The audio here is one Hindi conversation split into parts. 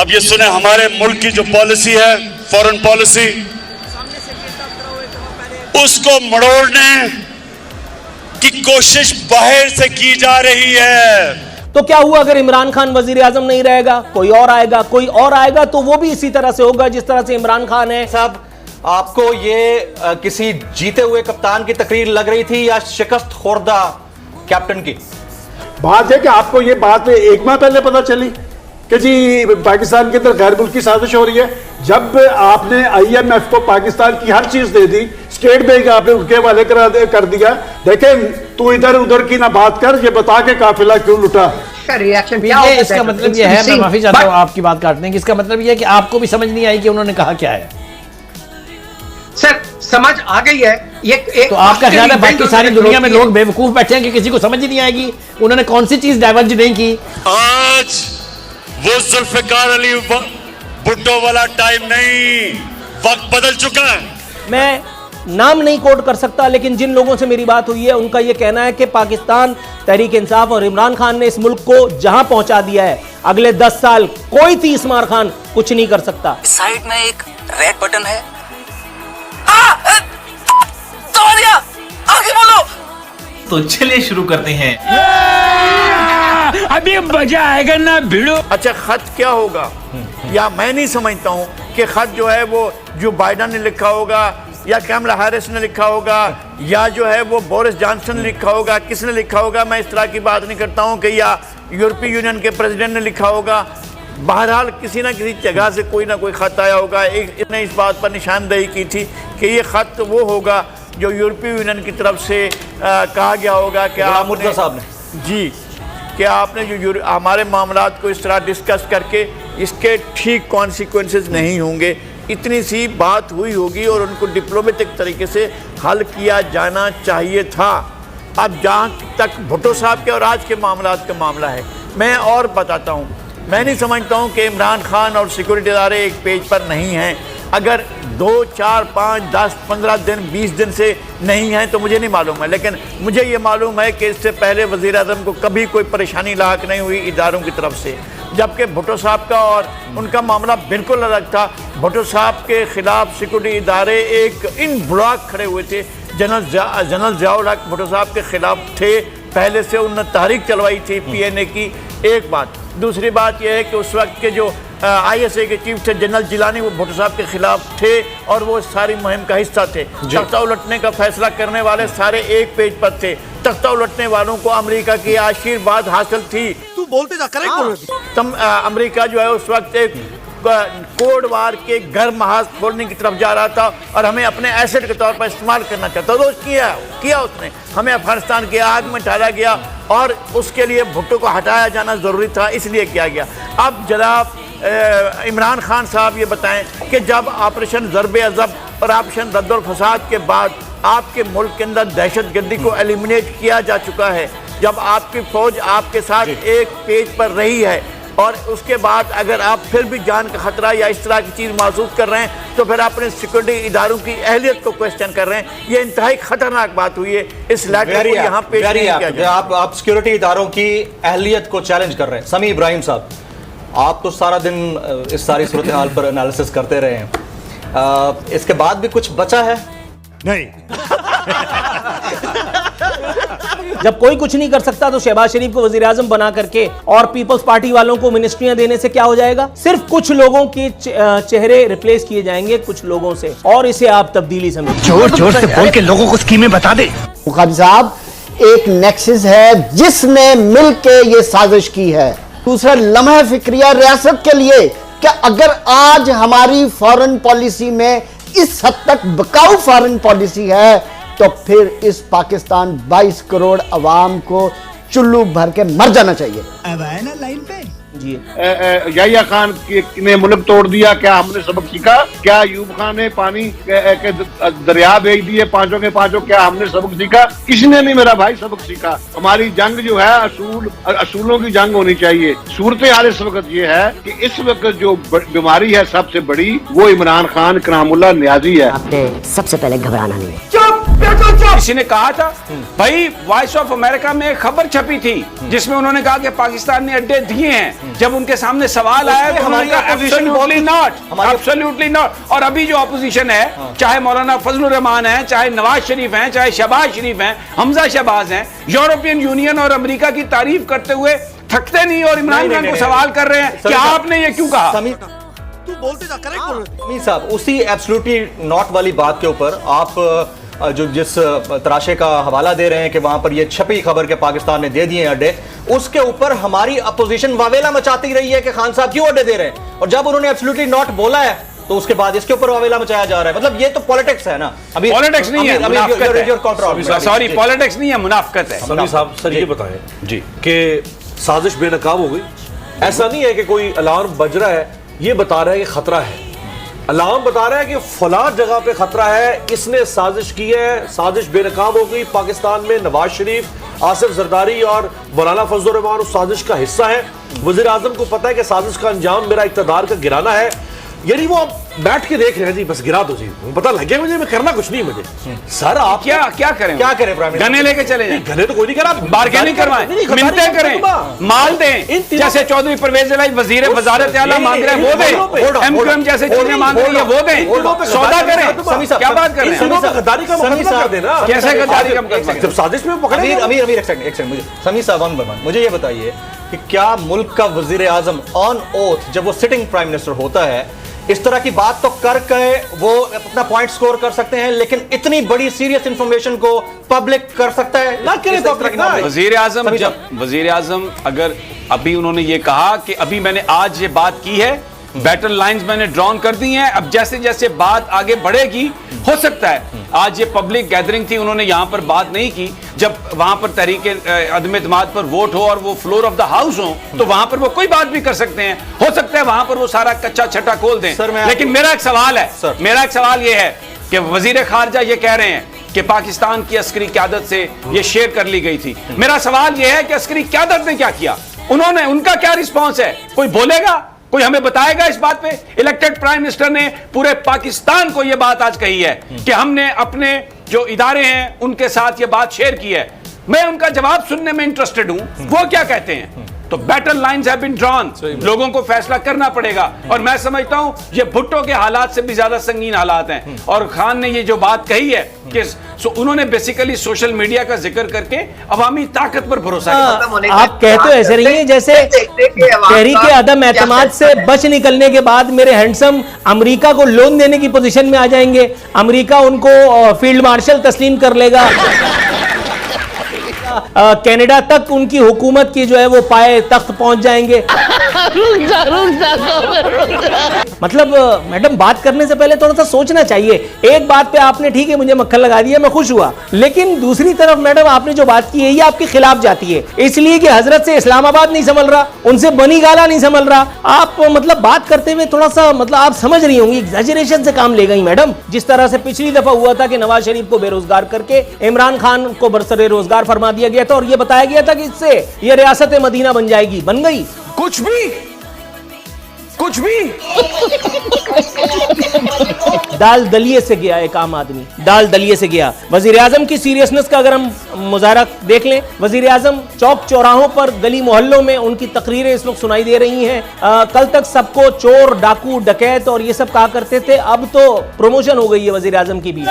अब ये सुने, हमारे मुल्क की जो पॉलिसी है, फॉरेन पॉलिसी, उसको मड़ोड़ने की कोशिश बाहर से की जा रही है। तो क्या हुआ अगर इमरान खान वजीर आजम नहीं रहेगा, कोई और आएगा, कोई और आएगा, तो वो भी इसी तरह से होगा जिस तरह से इमरान खान है। साहब, आपको ये किसी जीते हुए कप्तान की तकरीर लग रही थी या शिकस्त खोरदा कैप्टन की? बात है कि आपको ये बात एक माह पहले पता चली कि जी पाकिस्तान के अंदर गैर मुल्की साजिश हो रही है। जब आपने IMF को पाकिस्तान की हर चीज दे दी, स्टेट बैंक आपने उनके हवाले कर दिया। देखें, तू इधर उधर की ना बात कर, ये बता के काफिला क्यों लुटा। रिएक्शन इसका मतलब ये है, मैं माफी चाहता हूँ आपकी बात काटने की, इसका मतलब ये है कि आपको भी समझ नहीं आई कि उन्होंने कहा क्या है। सर समझ आ गई है ये तो आपका ख्याल है बाकी सारी दुनिया में लोग बेवकूफ बैठे हैं कि किसी को समझ ही नहीं आएगी उन्होंने कौन सी चीज डाइवर्ज नहीं की? आज वो जुल्फिकार अली भुट्टो वाला टाइम नहीं, वक्त बदल चुका है। मैं नाम नहीं कोट कर सकता, लेकिन जिन लोगों से मेरी बात हुई है उनका यह कहना है कि पाकिस्तान तहरीक इंसाफ और इमरान खान ने इस मुल्क को जहां पहुंचा दिया है, अगले 10 साल कोई 30 मार खान कुछ नहीं कर सकता। साइड में एक रेड बटन है, आगे बोलो। तो चलिए शुरू करते हैं। अभी मजा आएगा ना भिड़ो। अच्छा, खत क्या होगा, या मैं नहीं समझता हूँ कि खत जो है वो जो बाइडन ने लिखा होगा या कैमला हैरिस ने लिखा होगा या जो है वो बोरिस जॉनसन ने लिखा होगा, किसने लिखा होगा। मैं इस तरह की बात नहीं करता हूँ कि या यूरोपीय यूनियन के प्रेसिडेंट ने लिखा होगा। बहरहाल किसी ना किसी जगह से कोई ना कोई खत आया होगा। इसने इस बात पर निशानदेही की थी कि ये खत वो होगा जो यूरोपीय यूनियन की तरफ से कहा गया होगा कि मुर्तज़ा साहब ने जी कि आपने जो हमारे मामलात को इस तरह डिस्कस करके इसके ठीक कॉन्सिक्वेंसेस नहीं होंगे, इतनी सी बात हुई होगी और उनको डिप्लोमेटिक तरीके से हल किया जाना चाहिए था। अब जहाँ तक भुट्टो साहब के और आज के मामलात का मामला है, मैं और बताता हूँ, मैं नहीं समझता हूँ कि इमरान खान और सिक्योरिटी इदारे एक पेज पर नहीं हैं। अगर 2, 4, 5, 10, 15 दिन 20 दिन से नहीं हैं तो मुझे नहीं मालूम है, लेकिन मुझे ये मालूम है कि इससे पहले वज़ीर आज़म को कभी कोई परेशानी लाक नहीं हुई इदारों की तरफ से, जबकि भुट्टो साहब का और उनका मामला बिल्कुल अलग था। भुट्टो साहब के ख़िलाफ़ सिक्योरिटी इदारे एक इन ब्लॉक खड़े हुए थे। जनरल ज़ियाउल हक भुट्टो साहब के ख़िलाफ़ थे, पहले से उन्होंने तहरीक चलवाई थी PNA की। एक बात, दूसरी बात यह है कि उस वक्त के जो ISA के चीफ थे जनरल जिलानी, वो भुट्टो साहब के खिलाफ थे और वो सारी मुहिम का हिस्सा थे। तख्ता उलटने का फैसला करने वाले सारे एक पेज पर थे। तख्ता उलटने वालों को अमेरिका की आशीर्वाद हासिल थी। तू बोलते जा, करेक्ट बोल रहे हो। अमेरिका जो है उस वक्त एक कोड वार के घर महाज खोलने की तरफ जा रहा था और हमें अपने एसेट के तौर पर इस्तेमाल करना चाहता था। तो किया उसने, हमें अफगानिस्तान की आग में डाला गया और उसके लिए भुट्टो को हटाया जाना ज़रूरी था, इसलिए किया गया। अब जनाब इमरान खान साहब ये बताएं कि जब ऑपरेशन ज़र्ब-ए-अज़ब और ऑपरेशन रद्दुल फसाद के बाद आपके मुल्क के अंदर दहशत गर्दी को एलिमिनेट किया जा चुका है, जब आपकी फ़ौज आपके साथ एक पेज पर रही है और उसके बाद अगर आप फिर भी जान का खतरा या इस तरह की चीज़ महसूस कर रहे हैं तो फिर अपने सिक्योरिटी इदारों की अहलियत को क्वेश्चन कर रहे हैं। ये इंतहाई खतरनाक बात हुई है। इस लेटर को यहाँ पेश नहीं किया जाए। आप सिक्योरिटी इदारों की अहलियत को चैलेंज कर रहे हैं। समी इब्राहिम साहब, आप तो सारा दिन इस सारी सूरत हाल पर एनालिसिस करते रहे हैं, इसके बाद भी कुछ बचा है? नहीं। जब कोई कुछ नहीं कर सकता तो शहबाज शरीफ को वजीर आजम बना करके और पीपल्स पार्टी वालों को मिनिस्ट्रियां देने से क्या हो जाएगा? सिर्फ कुछ लोगों के चेहरे रिप्लेस किए जाएंगे कुछ लोगों से, और इसे आप तब्दीली समझिए। जोर जोर से बोल के लोगों को स्कीमें बता दे। मुखारी साहब, एक नेक्सस है जिसने मिलके ये साजिश की है। दूसरा लम्हा फिक्रिया रियासत के लिए, क्या अगर आज हमारी फॉरेन पॉलिसी में इस हद तक बिकाऊ फॉरेन पॉलिसी है तो फिर इस पाकिस्तान 22 करोड़ अवाम को चुल्लू भर के मर जाना चाहिए। अब आए ना लाइन पे जी। याहिया खान ने मुल्क तोड़ दिया, क्या हमने सबक सीखा? क्या अयूब खान ने पानी के दरिया भेज दिए पांचों के पांचों, क्या हमने सबक सीखा? किसी ने नहीं मेरा भाई सबक सीखा। हमारी जंग जो है असूलों की जंग होनी चाहिए। सूरत हाल इस वक्त ये है कि इस वक्त जो बीमारी है सबसे बड़ी वो इमरान खान करामुल्लाह नियाजी है। आपने सबसे पहले घबराना नहीं है। चुप, किसी ने कहा था भाई, वॉइस ऑफ अमेरिका में एक खबर छपी थी जिसमें उन्होंने कहा कि पाकिस्तान ने अड्डे दिए हैं। जब उनके सामने सवाल आया तो उन्होंने कहा एब्सोल्युटली नॉट, एब्सोल्युटली नॉट। और अभी जो अपोजिशन है, चाहे मौलाना फजलुर रहमान है, चाहे नवाज शरीफ हैं, चाहे शहबाज शरीफ हैं, हमजा शहबाज हैं, यूरोपियन यूनियन और अमेरिका की तारीफ करते हुए थकते नहीं और इमरान खान को सवाल कर रहे हैं कि आपने ये क्यों कहा। तू बोलते जा, करेक्ट बोल रहे हैं साहब। उसी एब्सोल्युटली नॉट वाली बात के ऊपर आप जो जिस तराशे का हवाला दे रहे हैं कि वहां पर ये छपी खबर के पाकिस्तान ने दे दिए अड्डे, उसके ऊपर हमारी अपोजिशन वावेला मचाती रही है कि खान साहब क्यों अड्डे दे रहे हैं। और जब उन्होंने एब्सोल्युटली नॉट बोला है तो उसके बाद इसके ऊपर वावेला मचाया जा रहा है। मतलब ये तो पॉलिटिक्स है ना। अभी पॉलिटिक्स नहीं है, सॉरी, पॉलिटिक्स नहीं है, मुनाफकत है। समी साहब सर ये बताएं जी कि साजिश बेनकाब हो गई। ऐसा नहीं है कि कोई अलार्म बज रहा है, ये बता रहा है कि खतरा है। अलार्म बता रहा है कि फला जगह पे खतरा है, इसने साजिश की है, साजिश बेनकाब हो गई। पाकिस्तान में नवाज शरीफ, आसिफ जरदारी और मौलाना फजलुर रहमान उस साजिश का हिस्सा है। वजीर आजम को पता है कि साजिश का अंजाम मेरा इक़्तिदार का गिराना है। यानी वो बैठ के देख रहे हैं जी, बस गिरा दो जी, पता लग गया मुझे, मैं करना कुछ नहीं मुझे। सर आप क्या करें, क्या करें प्राइम मिनिस्टर? गने लेके चले जाएं। गने तो कोई नहीं करा, बार्गेनिंग करवाएं, मिन्नतें करें, माल दें, जैसे चौधरी परवेज इलाही वजीर वजारत आला मांग रहे हैं वो दें, एमक्यूएम जैसे चीजें मांग रही है वो दें, सौदा करें। क्या बात कर रहे हैं? गद्दारी का मुकदमा कर देना। कैसे गद्दारी का मुकदमा? जब साजिश में पकड़े। अमीर एक सेकंड मुझे समी साहब मुझे ये बताइए कि क्या मुल्क का वजीर आजम ऑन ओथ जब वो सिटिंग प्राइम मिनिस्टर होता है, इस तरह की बात तो करके वो अपना पॉइंट स्कोर कर सकते हैं, लेकिन इतनी बड़ी सीरियस इंफॉर्मेशन को पब्लिक कर सकता है ना? करे वजीर आजम, जब वजीर आजम अगर अभी उन्होंने ये कहा कि अभी मैंने आज ये बात की है, बैटल लाइंस मैंने ड्रॉन कर दी हैं, अब जैसे जैसे बात आगे बढ़ेगी हो सकता है। आज ये पब्लिक गैदरिंग थी, उन्होंने यहां पर बात नहीं की। जब वहां पर तहरीक अदम एतमाद पर वोट हो और वो फ्लोर ऑफ द हाउस हो तो वहां पर वो कोई बात भी कर सकते हैं। हो सकता है वहां पर वो सारा कच्चा छट्टा खोल दें। लेकिन मेरा एक सवाल है, मेरा एक सवाल ये है कि वजीर खारजा ये कह रहे हैं कि पाकिस्तान की अस्करी क़यादत से ये शेयर कर ली गई थी। मेरा सवाल ये है कि अस्करी क़यादत ने क्या किया, उन्होंने, उनका क्या रिस्पॉन्स है? कोई बोलेगा, कोई हमें बताएगा इस बात पे? इलेक्टेड प्राइम मिनिस्टर ने पूरे पाकिस्तान को यह बात आज कही है कि हमने अपने जो इदारे हैं उनके साथ यह बात शेयर की है। मैं उनका जवाब सुनने में इंटरेस्टेड हूं, वो क्या कहते हैं। तो battle lines have been drawn, लोगों को फैसला करना पड़ेगा। और मैं समझता हूं ये भुट्टो के हालात से भी ज्यादा संगीन हालात हैं। और खान ने ये जो बात कही है कि उन्होंने बेसिकली सोशल मीडिया का जिक्र करके अवामी ताकत पर भरोसा किया। आप कहते हो ऐसे रही है जैसे तहरीक अदम एतमाद से बच निकलने के बाद मेरे हैंडसम अमेरिका को लोन देने की पोजीशन में आ जाएंगे, अमेरिका उनको फील्ड मार्शल तस्लीम कर लेगा, कनाडा तक उनकी हुकूमत की जो है वो पाए तख्त पहुंच जाएंगे। मतलब मैडम, बात करने से पहले थोड़ा सा सोचना चाहिए। एक बात पे आपने ठीक है मुझे मक्खन लगा दिया, मैं खुश हुआ, लेकिन दूसरी तरफ मैडम आपने जो बात की है ये आपके खिलाफ जाती है, इसलिए कि हजरत से इस्लामाबाद नहीं संभल रहा, उनसे बनी गाला नहीं संभल रहा। आप मतलब बात करते हुए थोड़ा सा मतलब आप समझ रही होंगी, एग्जैजरेशन से काम ले गई मैडम। जिस तरह से पिछली दफा हुआ था कि नवाज शरीफ को बेरोजगार करके इमरान खान को बरसरे रोजगार फरमा दिया गया था और ये बताया गया था कि इससे ये रियासत मदीना बन जाएगी, बन गई कुछ भी दाल दलिए से गया एक आम आदमी, दाल दलिए से गया। वजीर आजम की सीरियसनेस का अगर हम मुजाहरा देख लें, वजीर आजम चौक चौराहों पर गली मोहल्लों में उनकी तकरीरें इस वक्त सुनाई दे रही हैं। कल तक सबको चोर, डाकू, डकैत और ये सब कहा करते थे, अब तो प्रमोशन हो गई है वजीर आजम की भी।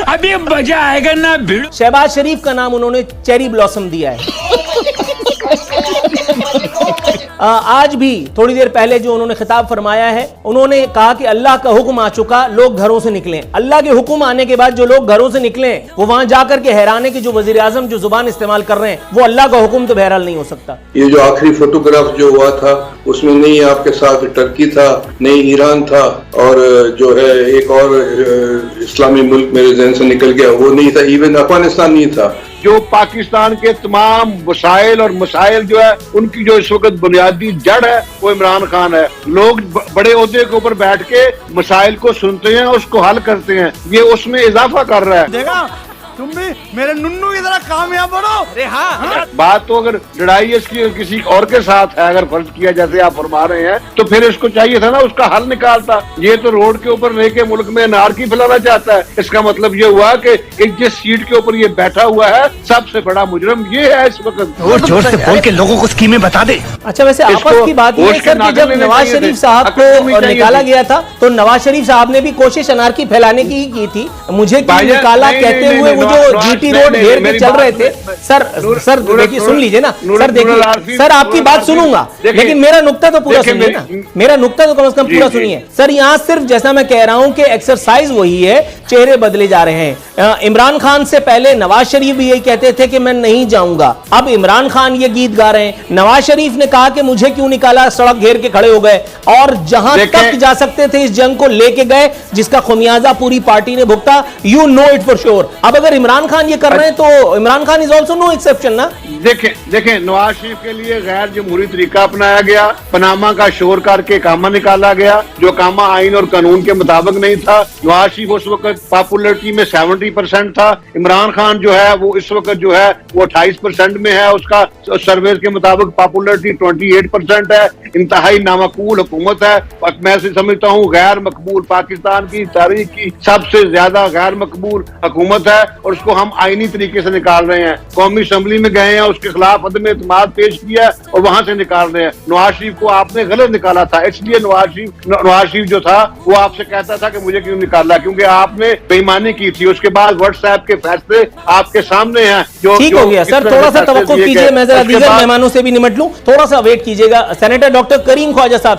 अभी मजा आएगा ना भिड़ो। शहबाज शरीफ का नाम उन्होंने चेरी ब्लॉसम दिया है। आज भी थोड़ी देर पहले जो उन्होंने खिताब फरमाया है, उन्होंने कहा कि अल्लाह का हुक्म आ चुका, लोग घरों से निकलें। अल्लाह के हुक्म आने के बाद जो लोग घरों से निकलें वो वहां जाकर के हैराने की जो वजीर आजम जो जुबान इस्तेमाल कर रहे हैं वो अल्लाह का हुक्म तो बहरहाल नहीं हो सकता। ये जो आखिरी फोटोग्राफ जो हुआ था उसमें नहीं आपके साथ टर्की था, नहीं ईरान था, और जो है एक और इस्लामी मुल्क मेरे ज़हन से निकल गया, वो नहीं था, इवन अफगानिस्तान नहीं था। जो पाकिस्तान के तमाम वसाइल और मसाइल जो है उनकी जो इस वक्त बुनियादी जड़ है वो इमरान खान है। लोग बड़े ओहदे के ऊपर बैठ के मसाइल को सुनते हैं, उसको हल करते हैं, ये उसमें इजाफा कर रहा है। देखा तुम भी मेरे नुन्नू की तरह कामयाब बनो। अरे हाँ, बात तो अगर लड़ाई इसकी किसी और के साथ है, अगर फर्ज किया जैसे आप फरमा रहे हैं, तो फिर इसको चाहिए था ना उसका हल निकालता। ये तो रोड के ऊपर रह के मुल्क में अनारकी फैलाना चाहता है। इसका मतलब ये हुआ कि जिस सीट के ऊपर ये बैठा हुआ है सबसे बड़ा मुजरिम ये है इस वक्त। और जोर से बोल के लोगों को स्कीमें बता दे। अच्छा, वैसे आपस की बात यह है सर कि जब नवाज शरीफ साहब को निकाला गया था तो नवाज शरीफ साहब ने भी कोशिश अनारकी फैलाने की ही की थी। मुझे क्यों निकाला कहते हुए वो जो जीटी रोड घेर के चल रहे थे। सर देखिए, सुन लीजिए ना सर, देखिए सर, आपकी बात सुनूंगा लेकिन मेरा नुक्ता तो पूरा सुनिए ना, मेरा नुक्ता तो कम से कम पूरा सुनिए सर। यहाँ सिर्फ जैसा मैं कह रहा हूं कि एक्सरसाइज वही है, चेहरे बदले जा रहे हैं। इमरान खान से पहले नवाज शरीफ भी यही कहते थे कि मैं नहीं जाऊंगा, अब इमरान खान ये गीत गा रहे हैं। नवाज शरीफ ने कहा कि मुझे क्यों निकाला, सड़क घेर के खड़े हो गए और जहां तक जा सकते थे इस जंग को लेके गए, जिसका खुमियाजा पूरी पार्टी ने भुगता। You know it for sure. अब अगर इमरान खान ये कर रहे हैं तो Imran Khan is also no exception ना। देखें नवाज शरीफ के लिए गैर जमहूरी तरीका अपनाया गया, पनामा का शोर करके कामा निकाला गया जो कामा आइन और कानून के मुताबिक नहीं था। नवाज शरीफ उस वक्त पॉपुलरिटी में 70% था। इमरान खान जो है वो इस वक्त जो है वो 28% में है, उसका सर्वे के मुताबिक पॉपुलरिटी 28% है। इंतहाई नामकबूल हुकूमत है। मैं समझता हूँ गैर मकबूल, पाकिस्तान की तारीख की सबसे ज्यादा गैर मकबूल हुकूमत है और उसको हम आईनी तरीके से निकाल रहे हैं। कौमी असम्बली में गए हैं, उसके खिलाफ अदम एतमाद पेश किया और वहां से निकाल रहे हैं। नवाज शरीफ को आपने गलत निकाला था, इसलिए नवाज शरीफ जो था वो आपसे कहता था कि मुझे क्यों निकाला, क्योंकि आपने बेईमानी की थी। उसके बाद व्हाट्सएप के फैसले आपके सामने हैं। जो ठीक हो गया सर, थोड़ा सा तवक्कुफ कीजिए, मैं जरा दीगर मेहमानों से भी निमट लूं, थोड़ा सा वेट कीजिएगा। सेनेटर डॉक्टर करीम ख्वाजा साहब।